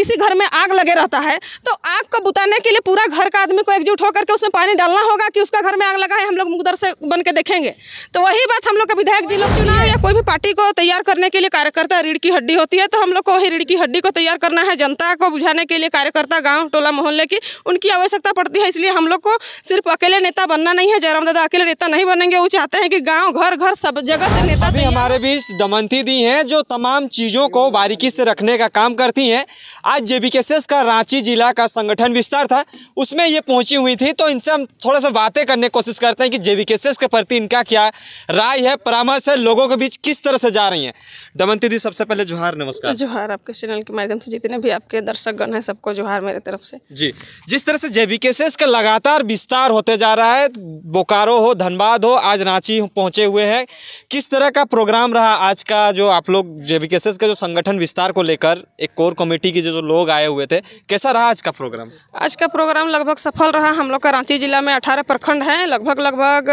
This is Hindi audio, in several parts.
किसी घर में आग लगे रहता है तो आग को बुताने के लिए पूरा घर का आदमी को एकजुट होकर के उसमें पानी डालना होगा कि उसका घर में आग लगा है हम लोग मुकदर से बन के देखेंगे। तो वही बात हम लोग का विधायक जी लोग चुनाव या कोई भी पार्टी को तैयार करने के लिए कार्यकर्ता रीढ़ की हड्डी होती है, तो हम लोग को वही रीढ़ की हड्डी को तैयार करना है। जनता को बुझाने के लिए कार्यकर्ता गाँव टोला मोहल्ले की उनकी आवश्यकता पड़ती है। इसलिए हम लोग को सिर्फ अकेले नेता बनना नहीं है। जयराम दादा अकेले नेता नहीं बनेंगे, वो चाहते हैं कि गाँव घर घर सब जगह से नेता। अभी हमारे बीच दमयंती दी हैं जो तमाम चीज़ों को बारीकी से रखने का काम करती हैं। आज जेबीकेएसएस का रांची जिला का संगठन विस्तार था, उसमें ये पहुंची हुई थी, तो इनसे हम थोड़ा सा बातें करने की कोशिश करते हैं कि जेबीकेएसएस के प्रति इनका क्या राय है, परामर्श है, लोगों के बीच किस तरह से जा रही हैं। दमयंती दी, सबसे पहले जोहार, नमस्कार। जोहार, आपके चैनल के माध्यम से जितने भी आपके दर्शकगण हैं सबको जोहार मेरे तरफ से जी। जिस तरह से जेबीकेएसएस का लगातार विस्तार होते जा रहा है, बोकारो हो, धनबाद हो, आज रांची पहुंचे हुए हैं, किस तरह का प्रोग्राम रहा आज का? जो आप लोग जेबीकेएसएस का जो संगठन विस्तार को लेकर एक कोर कमेटी के जो लोग आए हुए थे, कैसा रहा आज का प्रोग्राम? आज का प्रोग्राम लगभग सफल रहा। हम लोग का रांची जिला में 18 प्रखंड हैं, लगभग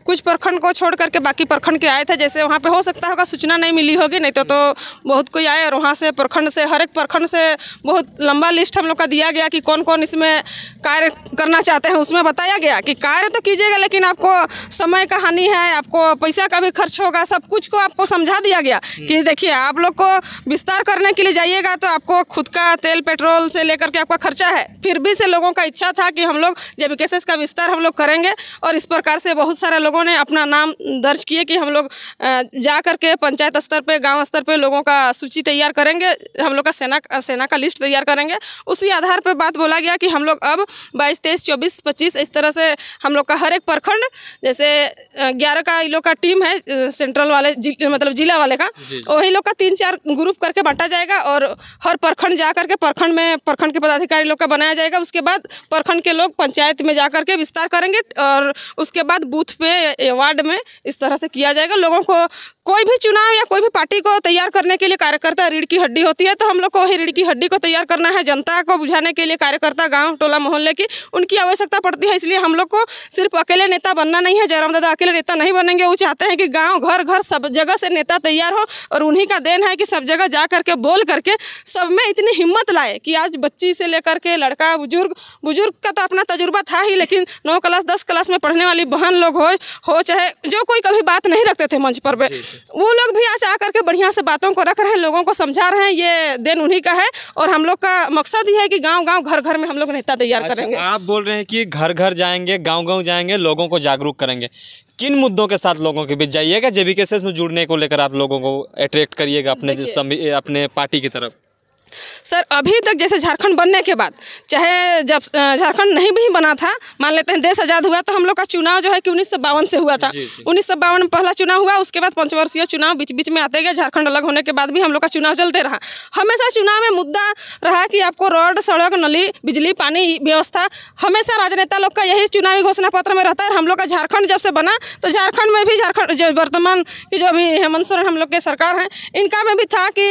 कुछ प्रखंड को छोड़ करके बाकी प्रखंड के आए थे। जैसे वहाँ पे हो सकता होगा सूचना नहीं मिली होगी, नहीं तो बहुत कोई आए और वहाँ से प्रखंड से हर एक प्रखंड से बहुत लंबा लिस्ट हम लोग का दिया गया कि कौन कौन इसमें कार्य करना चाहते हैं। उसमें बताया गया कि कार्य तो कीजिएगा लेकिन आपको समय का हानि है, आपको पैसा का भी खर्च होगा, सब कुछ को आपको समझा दिया गया कि देखिए आप लोग को विस्तार करने के लिए जाइएगा तो आपको खुद का तेल पेट्रोल से लेकर के आपका खर्चा है। फिर भी से लोगों का इच्छा था कि हम लोग जेबीकेएसएस का विस्तार हम लोग करेंगे और इस प्रकार से बहुत सारे लोगों ने अपना नाम दर्ज किए कि हम लोग जा करके पंचायत स्तर पे, गांव स्तर पे लोगों का सूची तैयार करेंगे, हम लोग का सेना का लिस्ट तैयार करेंगे। उसी आधार पर बात बोला गया कि हम लोग अब 22, 23, 24, 25 इस तरह से हम लोग का हर एक प्रखंड, जैसे 11 का इन लोग का टीम है सेंट्रल वाले मतलब जिला वाले का, वही लोग का 3-4 ग्रुप करके बांटा जाएगा और हर प्रखंड जा करके प्रखंड में प्रखंड के पदाधिकारी लोग का बनाया जाएगा। उसके बाद प्रखंड के लोग पंचायत में जा करके विस्तार करेंगे और उसके बाद बूथ पे वार्ड में इस तरह से किया जाएगा। लोगों को कोई भी चुनाव या कोई भी पार्टी को तैयार करने के लिए कार्यकर्ता रीढ़ की हड्डी होती है, तो हम लोग को वही रीढ़ की हड्डी को तैयार करना है। जनता को बुझाने के लिए कार्यकर्ता गाँव टोला मोहल्ले की उनकी आवश्यकता पड़ती है। इसलिए हम लोग को सिर्फ अकेले नेता बनना नहीं है। जयराम दादा अकेले नेता नहीं बनेंगे, वो चाहते हैं कि गाँव घर घर सब जगह से नेता तैयार हो और उन्हीं का देन है कि सब जगह जा करके बोल करके सब में इतनी हिम्मत लाए कि आज बच्ची से लेकर के लड़का बुजुर्ग का तो अपना तजुर्बा था ही, लेकिन 9 क्लास 10 क्लास में पढ़ने वाली बहन लोग हो चाहे जो कोई कभी बात नहीं रखते थे मंच पर, वो लोग भी आज आकर के बढ़िया से बातों को रख रहे हैं, लोगों को समझा रहे हैं। ये देन उन्हीं का है और हम लोग का मकसद ये है कि गाँव गाँव घर घर में हम लोग नेता तैयार करेंगे। आप बोल रहे हैं कि घर घर जाएंगे, गाँव गाँव जाएंगे, लोगों को जागरूक करेंगे। किन मुद्दों के साथ लोगों के बीच जाइएगा? जेबीकेएसएस में जुड़ने को लेकर आप लोगों को अट्रैक्ट करिएगा अपने पार्टी की तरफ। सर अभी तक जैसे झारखंड बनने के बाद, चाहे जब झारखंड नहीं भी बना था, मान लेते हैं देश आज़ाद हुआ, तो हम लोग का चुनाव जो है कि 1952 से हुआ था। 1952 में पहला चुनाव हुआ, उसके बाद 5 वर्षीय चुनाव बीच बीच में आते गए। झारखंड अलग होने के बाद भी हम लोग का चुनाव चलते रहा। हमेशा चुनाव में मुद्दा रहा कि आपको रोड, सड़क, नली, बिजली, पानी व्यवस्था, हमेशा राजनेता लोग का यही चुनावी घोषणा पत्र में रहता है। हम लोग का झारखंड जब से बना तो झारखंड में भी, झारखंड जो वर्तमान की जो अभी हेमंत सोरेन हम लोग के सरकार हैं, इनका में भी था कि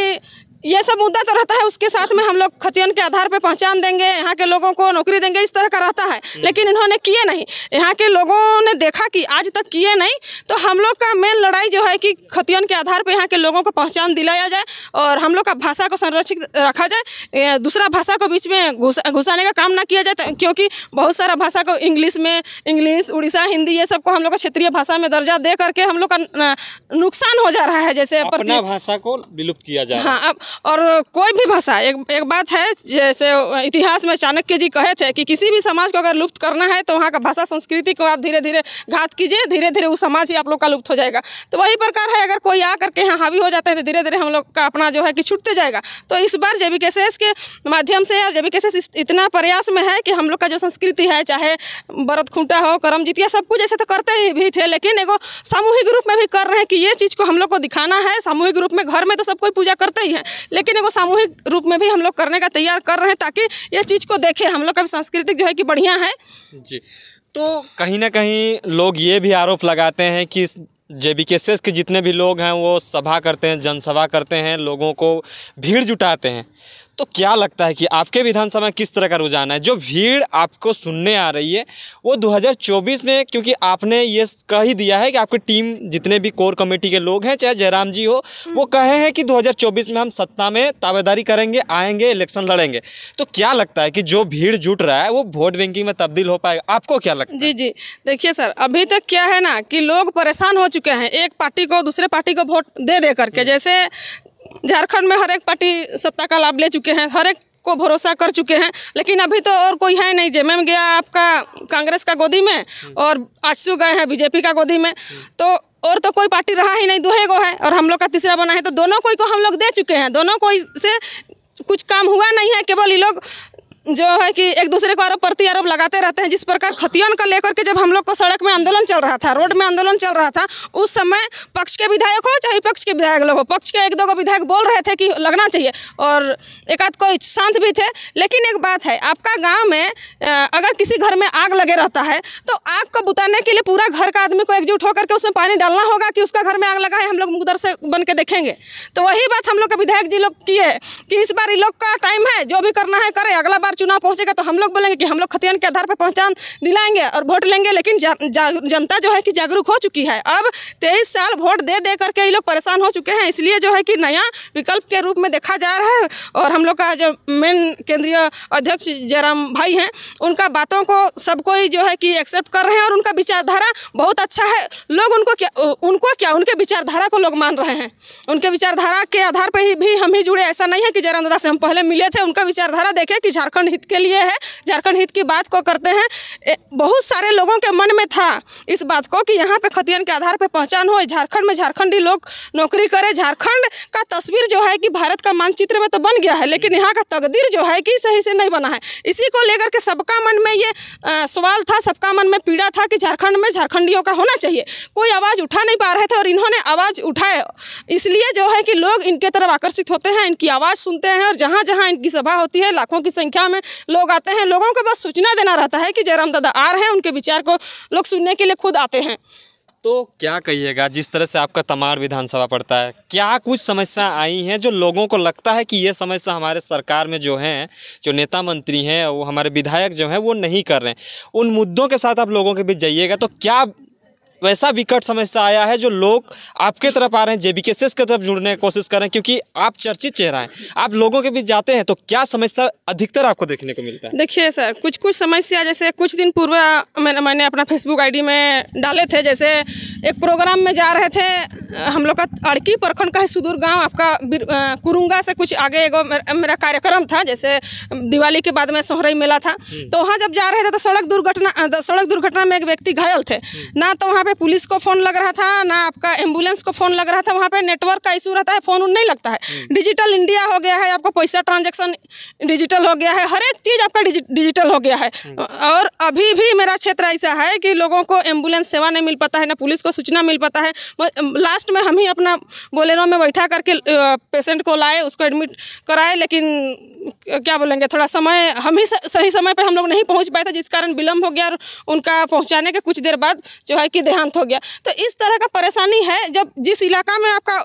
ये सब मुद्दा तो रहता है, उसके साथ में हम लोग खतियन के आधार पे पहचान देंगे, यहाँ के लोगों को नौकरी देंगे, इस तरह का रहता है। लेकिन इन्होंने किए नहीं। यहाँ के लोगों ने देखा कि आज तक किए नहीं, तो हम लोग का मेन लड़ाई जो है कि खतियन के आधार पे यहाँ के लोगों को पहचान दिलाया जाए और हम लोग का भाषा को संरक्षित रखा जाए, दूसरा भाषा को बीच में घुसाने का काम ना किया जाए, क्योंकि बहुत सारा भाषा को इंग्लिश, उड़ीसा, हिंदी, ये सबको हम लोग का क्षेत्रीय भाषा में दर्जा दे करके हम लोग का नुकसान हो जा रहा है। जैसे अपना भाषा को विलुप्त किया जा रहा है। हाँ, और कोई भी भाषा, एक बात है, जैसे इतिहास में चाणक्य जी कहे थे कि किसी भी समाज को अगर लुप्त करना है तो वहाँ का भाषा संस्कृति को आप धीरे धीरे घात कीजिए, धीरे धीरे वो समाज ही आप लोग का लुप्त हो जाएगा। तो वही प्रकार है, अगर कोई आ करके यहाँ हावी हो जाता है तो धीरे धीरे हम लोग का अपना जो है कि छूटते जाएगा। तो इस बार जेबीकेएसएस के माध्यम से, जेबीकेएसएस इतना प्रयास में है कि हम लोग का जो संस्कृति है, चाहे बरत खूंटा हो, करम जितिया, सब कुछ ऐसे तो करते ही भी थे, लेकिन एगो सामूहिक रूप में भी कर रहे हैं कि ये चीज़ को हम लोग को दिखाना है। सामूहिक रूप में घर में तो सब कोई पूजा करते ही है, लेकिन एगो सामूहिक रूप में भी हम लोग करने का तैयार कर रहे हैं ताकि ये चीज़ को देखें हम लोग का सांस्कृतिक जो है कि बढ़िया है जी। तो कहीं ना कहीं लोग ये भी आरोप लगाते हैं कि जेबीकेएसएस के जितने भी लोग हैं वो सभा करते हैं, जनसभा करते हैं, लोगों को भीड़ जुटाते हैं, तो क्या लगता है कि आपके विधानसभा में किस तरह का रुझान है? जो भीड़ आपको सुनने आ रही है वो 2024 में, क्योंकि आपने ये कह ही दिया है कि आपकी टीम जितने भी कोर कमेटी के लोग हैं, चाहे जयराम जी हो, वो कहे हैं कि 2024 में हम सत्ता में ताबेदारी करेंगे, आएंगे, इलेक्शन लड़ेंगे। तो क्या लगता है कि जो भीड़ जुट रहा है वो वोट बैंकिंग में तब्दील हो पाएगा? आपको क्या लगता है? जी जी, देखिए सर, अभी तक क्या है ना कि लोग परेशान हो चुके हैं एक पार्टी को दूसरे पार्टी को वोट दे दे करके। जैसे झारखंड में हर एक पार्टी सत्ता का लाभ ले चुके हैं, हर एक को भरोसा कर चुके हैं, लेकिन अभी तो और कोई है नहीं। जेएमएम गया आपका कांग्रेस का गोदी में और आजसू गए हैं बीजेपी का गोदी में, तो और तो कोई पार्टी रहा ही नहीं, दो गो है और हम लोग का तीसरा बना है। तो दोनों कोई को हम लोग दे चुके हैं, दोनों कोई से कुछ काम हुआ नहीं है। केवल ये लोग जो है कि एक दूसरे को आरोप प्रति आरोप लगाते रहते हैं। जिस प्रकार खतियन का लेकर के जब हम लोग को सड़क में आंदोलन चल रहा था, रोड में आंदोलन चल रहा था, उस समय पक्ष के विधायक हो चाहे विपक्ष के विधायक लोग हो, पक्ष के एक दो विधायक बोल रहे थे कि लगना चाहिए और एक आध कोई शांत भी थे। लेकिन एक बात है, आपका गाँव में अगर किसी घर में आग लगे रहता है तो आग को बुताने के लिए पूरा घर का आदमी को एकजुट होकर के उसमें पानी डालना होगा कि उसका घर में आग लगा है, हम लोग मुकदर से बन के देखेंगे। तो वही बात हम लोग के विधायक जी लोग की है कि इस बार इन लोग का टाइम है, जो भी करना है करे। अगला बार चुनाव पहुंचेगा तो हम लोग बोलेंगे कि हम लोग खतियन के आधार पर पहचान दिलाएंगे और वोट लेंगे। लेकिन जनता जो है कि जागरूक हो चुकी है। अब 23 साल वोट दे दे करके ये लोग परेशान हो चुके हैं, इसलिए जो है कि नया विकल्प के रूप में देखा जा रहा है। और हम लोग का जो मेन केंद्रीय अध्यक्ष जयराम भाई हैं, उनका बातों को सब कोई जो है कि एक्सेप्ट कर रहे हैं और उनका विचारधारा बहुत अच्छा है। लोग उनको उनके विचारधारा को लोग मान रहे हैं। उनके विचारधारा के आधार पर ही भी हम ही जुड़े। ऐसा नहीं है कि जयराम दादा से हम पहले मिले थे, उनका विचारधारा देखे कि झारखंड हित के लिए है, झारखंड हित की बात को करते हैं। बहुत सारे लोगों के मन में था इस बात को कि यहाँ पे खतियन के आधार पे पहचान हो, झारखंड में झारखंडी लोग नौकरी करे। झारखंड का तस्वीर जो है कि भारत का मानचित्र में तो बन गया है, लेकिन यहाँ का तकदीर जो है कि सही से नहीं बना है। इसी को लेकर के सबका मन में ये सवाल था, सबका मन में पीड़ा था कि झारखंड में झारखंडियों का होना चाहिए। कोई आवाज़ उठा नहीं पा रहे थे और इन्होंने आवाज़ उठाए, इसलिए जो है कि लोग इनके तरफ आकर्षित होते हैं, इनकी आवाज़ सुनते हैं। और जहाँ जहाँ इनकी सभा होती है लाखों की संख्या में लोग आते हैं। लोगों को बस सूचना देना रहता है कि जयराम दादा आ रहे हैं, उनके विचार को लोग सुनने के लिए खुद आते हैं। तो क्या कहिएगा, जिस तरह से आपका तमाड़ विधानसभा पड़ता है, क्या कुछ समस्या आई हैं जो लोगों को लगता है कि ये समस्या हमारे सरकार में जो हैं, जो नेता मंत्री हैं, वो हमारे विधायक जो हैं वो नहीं कर रहे हैं? उन मुद्दों के साथ आप लोगों के बीच जाइएगा तो क्या वैसा विकट समस्या आया है जो लोग आपके तरफ आ रहे हैं, जेबीकेएसएस की तरफ जुड़ने की कोशिश कर रहे हैं, क्योंकि आप चर्चित चेहरा हैं, आप लोगों के बीच जाते हैं, तो क्या समस्या अधिकतर आपको देखने को मिलता है? देखिए सर, कुछ समस्या, जैसे कुछ दिन पूर्व मैंने अपना फेसबुक आईडी में डाले थे। जैसे एक प्रोग्राम में जा रहे थे, हम लोग का अड़की प्रखंड का है सुदूर गाँव, आपका कुरुंगा से कुछ आगे एगो मेरा कार्यक्रम था। जैसे दिवाली के बाद में सोहरई मेला था, तो वहाँ जब जा रहे थे तो सड़क दुर्घटना में एक व्यक्ति घायल थे। ना तो वहाँ पे पुलिस को फ़ोन लग रहा था, ना आपका एम्बुलेंस को फ़ोन लग रहा था। वहाँ पे नेटवर्क का इशू रहता है, फ़ोन नहीं लगता है। डिजिटल इंडिया हो गया है, आपका पैसा ट्रांजैक्शन डिजिटल हो गया है, हर एक चीज़ आपका डिजिटल हो गया है। और अभी भी मेरा क्षेत्र ऐसा है कि लोगों को एम्बुलेंस सेवा नहीं मिल पाता है, ना पुलिस को सूचना मिल पाता है। लास्ट में हम ही अपना बोलेरो में बैठा करके पेशेंट को लाए, उसको एडमिट कराए, लेकिन क्या बोलेंगे, थोड़ा समय हम ही सही समय पे हम लोग नहीं पहुंच पाए थे, जिस कारण विलम्ब हो गया और उनका पहुंचाने के कुछ देर बाद जो है कि देहांत हो गया। तो इस तरह का परेशानी है। जब जिस इलाका में आपका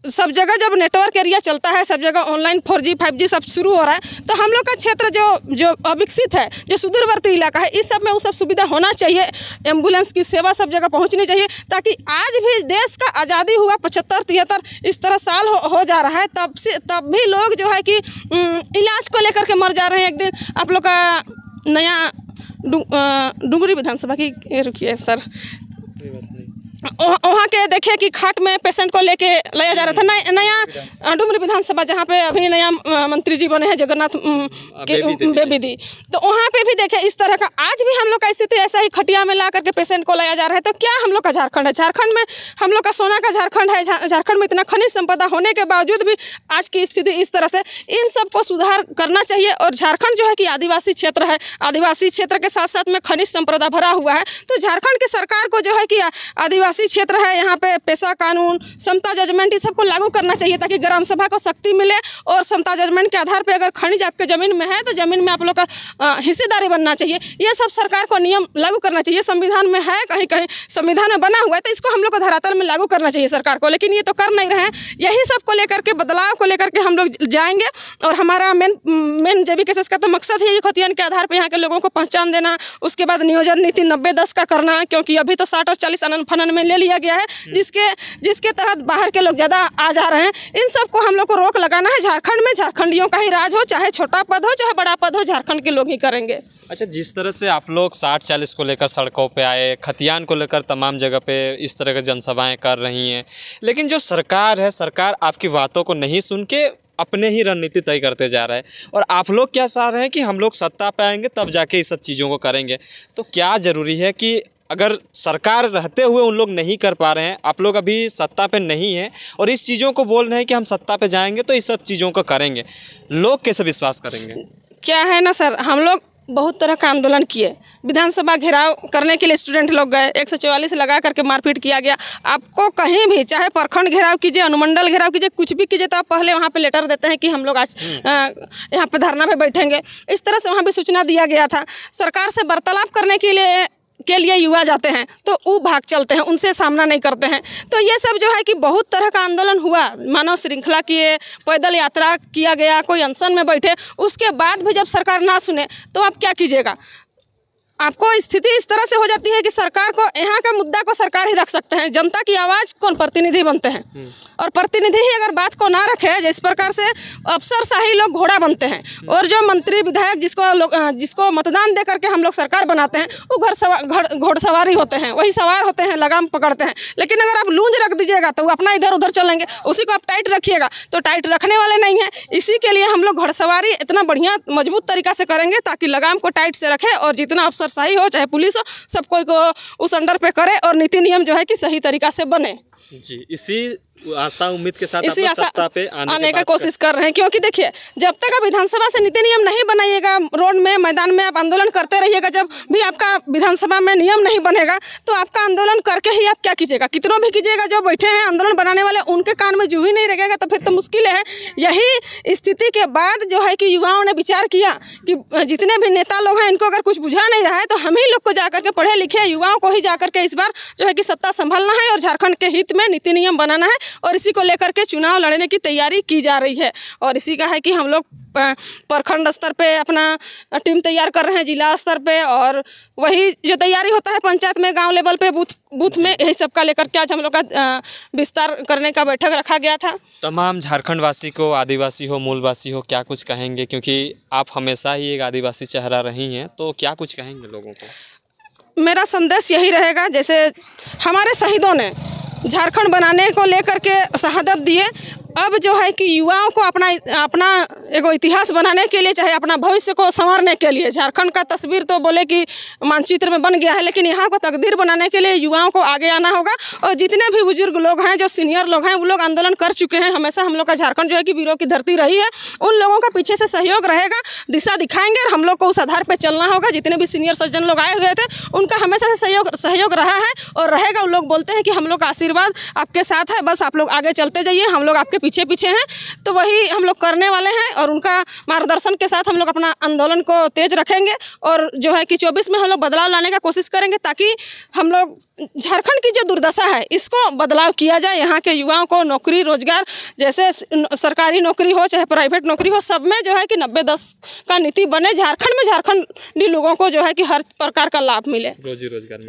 सब जगह जब नेटवर्क एरिया चलता है, सब जगह ऑनलाइन 4G 5G सब शुरू हो रहा है, तो हम लोग का क्षेत्र जो अविकसित है, जो सुदूरवर्ती इलाका है, इस सब में वो सब सुविधा होना चाहिए। एम्बुलेंस की सेवा सब जगह पहुंचनी चाहिए, ताकि आज भी देश का आज़ादी हुआ 75-73 इस तरह साल हो जा रहा है, तब भी लोग जो है कि इलाज को लेकर के मर जा रहे हैं। एक दिन आप लोग का नया डुंगरी विधानसभा की, रुकिए सर, वहाँ के देखिए कि खाट में पेशेंट को लेके लाया जा रहा था। नया डुमरी विधानसभा, जहाँ पे अभी नया मंत्री जी बने हैं जगन्नाथ बेबी दी, तो वहाँ पे भी देखे इस तरह का आज भी हम लोग का स्थिति ऐसा ही खटिया में ला करके पेशेंट को लाया जा रहा है। तो क्या हम लोग का झारखंड है? झारखंड में हम लोग का सोना का झारखंड है। झारखंड में इतना खनिज संपदा होने के बावजूद भी आज की स्थिति इस तरह से, इन सबको सुधार करना चाहिए। और झारखंड जो है कि आदिवासी क्षेत्र है, आदिवासी क्षेत्र के साथ साथ में खनिज संपदा भरा हुआ है, तो झारखंड की सरकार को जो है कि आदिवासी आदिवासी क्षेत्र है, यहाँ पे पेशा कानून, समता जजमेंट, इस सबको लागू करना चाहिए ताकि ग्राम सभा को शक्ति मिले। और समता जजमेंट के आधार पे अगर खनिज आपके ज़मीन में है तो ज़मीन में आप लोग का हिस्सेदारी बनना चाहिए। ये सब सरकार को नियम लागू करना चाहिए। संविधान में है, कहीं कहीं संविधान में बना हुआ है, तो इसको हम लोग को धरातल में लागू करना चाहिए सरकार को, लेकिन ये तो कर नहीं रहे हैं। यही सब को लेकर के, बदलाव को लेकर के हम लोग जाएंगे। और हमारा मेन JBKSS का तो मकसद है ये खतियान के आधार पर यहाँ के लोगों को पहचान देना, उसके बाद नियोजन नीति 90-10 का करना, क्योंकि अभी तो 60 और 40 अनन फनन में ले लिया गया है, जिसके तहत बाहर के लोग ज़्यादा आ जा रहे हैं। इन सबको हम लोग को रोक लगाना है। झारखंड में झारखंडियों का ही राज हो, चाहे छोटा पद हो चाहे बड़ा पद हो, झारखंड के लोग ही करेंगे। अच्छा, जिस तरह से आप लोग 60-40 को लेकर सड़कों पे आए, खतियान को लेकर तमाम जगह पे इस तरह की जनसभाएं कर रही हैं, लेकिन जो सरकार है, सरकार आपकी बातों को नहीं सुन के अपने ही रणनीति तय करते जा रहा है। और आप लोग क्या चाह रहे हैं कि हम लोग सत्ता पे आएंगे तब जाके इस सब चीज़ों को करेंगे। तो क्या ज़रूरी है कि अगर सरकार रहते हुए उन लोग नहीं कर पा रहे हैं, आप लोग अभी सत्ता पे नहीं हैं और इस चीज़ों को बोल रहे हैं कि हम सत्ता पे जाएंगे तो इस सब चीज़ों को करेंगे, लोग कैसे विश्वास करेंगे? क्या है ना सर, हम लोग बहुत तरह का आंदोलन किए, विधानसभा घेराव करने के लिए स्टूडेंट लोग गए, 144 लगा करके मारपीट किया गया। आपको कहीं भी चाहे प्रखंड घेराव कीजिए, अनुमंडल घेराव कीजिए, कुछ भी कीजिए, तो आप पहले वहाँ पे लेटर देते हैं कि हम लोग आज यहाँ पे धरना पे बैठेंगे। इस तरह से वहाँ भी सूचना दिया गया था। सरकार से वार्तालाप करने के लिए युवा जाते हैं तो वो भाग चलते हैं, उनसे सामना नहीं करते हैं। तो ये सब जो है कि बहुत तरह का आंदोलन हुआ, मानव श्रृंखला किए, पैदल यात्रा किया गया, कोई अनशन में बैठे, उसके बाद भी जब सरकार ना सुने तो आप क्या कीजिएगा? आपको स्थिति इस तरह से हो जाती है कि सरकार को, यहाँ का मुद्दा को सरकार ही रख सकते हैं, जनता की आवाज़ कौन प्रतिनिधि बनते हैं। और प्रतिनिधि ही अगर बात को ना रखे, जिस प्रकार से अफसरशाही लोग घोड़ा बनते हैं, और जो मंत्री विधायक जिसको मतदान दे करके हम लोग सरकार बनाते हैं, वो घोड़सवारी होते हैं, वही सवार होते हैं, लगाम पकड़ते हैं। लेकिन अगर आप लूंज रख दीजिएगा तो वो अपना इधर उधर चलेंगे, उसी को आप टाइट रखिएगा तो टाइट रखने वाले नहीं हैं। इसी के लिए हम लोग घोड़सवारी इतना बढ़िया मजबूत तरीका से करेंगे ताकि लगाम को टाइट से रखे और जितना अफसर सही हो चाहे पुलिस हो, सब कोई को उस अंडर पे करे और नीति नियम जो है कि सही तरीका से बने। जी, इसी आशा उम्मीद के साथ इसी सत्ता पे आने का कोशिश कर रहे हैं, क्योंकि देखिए जब तक आप विधानसभा से नीति नियम नहीं बनाइएगा, रोड में मैदान में आप आंदोलन करते रहिएगा, जब भी आपका विधानसभा में नियम नहीं बनेगा तो आपका आंदोलन करके ही आप क्या कीजिएगा? कितनों भी कीजिएगा, जो बैठे हैं आंदोलन बनाने वाले उनके कान में जू ही नहीं लगेगा, तो फिर तो मुश्किल है। यही स्थिति के बाद जो है कि युवाओं ने विचार किया कि जितने भी नेता लोग हैं इनको अगर कुछ बुझा नहीं रहा है तो हम ही लोग को जाकर के पढ़े लिखे युवाओं को ही जाकर के इस बार जो है कि सत्ता संभालना है और झारखंड के हित में नीति नियम बनाना है, और इसी को लेकर के चुनाव लड़ने की तैयारी की जा रही है। और इसी का है कि हम लोग प्रखंड स्तर पे अपना टीम तैयार कर रहे हैं, जिला स्तर पे, और वही जो तैयारी होता है पंचायत में, गांव लेवल पे, बूथ में, यही सब का लेकर के आज हम लोग का विस्तार करने का बैठक रखा गया था। तमाम झारखंड वासी को, आदिवासी हो, मूलवासी हो, क्या कुछ कहेंगे? क्योंकि आप हमेशा ही एक आदिवासी चेहरा रही हैं, तो क्या कुछ कहेंगे लोगों को? मेरा संदेश यही रहेगा, जैसे हमारे शहीदों ने झारखंड बनाने को लेकर के शहादत दिए, अब जो है कि युवाओं को अपना एगो इतिहास बनाने के लिए, चाहे अपना भविष्य को संवारने के लिए, झारखंड का तस्वीर तो बोले कि मानचित्र में बन गया है, लेकिन यहाँ को तकदीर बनाने के लिए युवाओं को आगे आना होगा। और जितने भी बुजुर्ग लोग हैं, जो सीनियर लोग हैं, वो लोग आंदोलन कर चुके हैं, हमेशा हम लोग का झारखंड जो है कि वीरों की धरती रही है, उन लोगों का पीछे से सहयोग रहेगा, दिशा दिखाएंगे और हम लोग को उस आधार पर चलना होगा। जितने भी सीनियर सज्जन लोग आए हुए थे उनका हमेशा से सहयोग रहा है और रहेगा। उन लोग बोलते हैं कि हम लोग का आशीर्वाद आपके साथ है, बस आप लोग आगे चलते जाइए, हम लोग आपके पीछे हैं। तो वही हम लोग करने वाले हैं और उनका मार्गदर्शन के साथ हम लोग अपना आंदोलन को तेज रखेंगे और जो है कि 24 में हम लोग बदलाव लाने का कोशिश करेंगे, ताकि हम लोग झारखंड की जो दुर्दशा है इसको बदलाव किया जाए। यहाँ के युवाओं को नौकरी रोजगार, जैसे सरकारी नौकरी हो चाहे प्राइवेट नौकरी हो, सब में जो है कि 90-10 का नीति बने, झारखंड में झारखंडी लोगों को जो है कि हर प्रकार का लाभ मिले, रोजी रोजगार।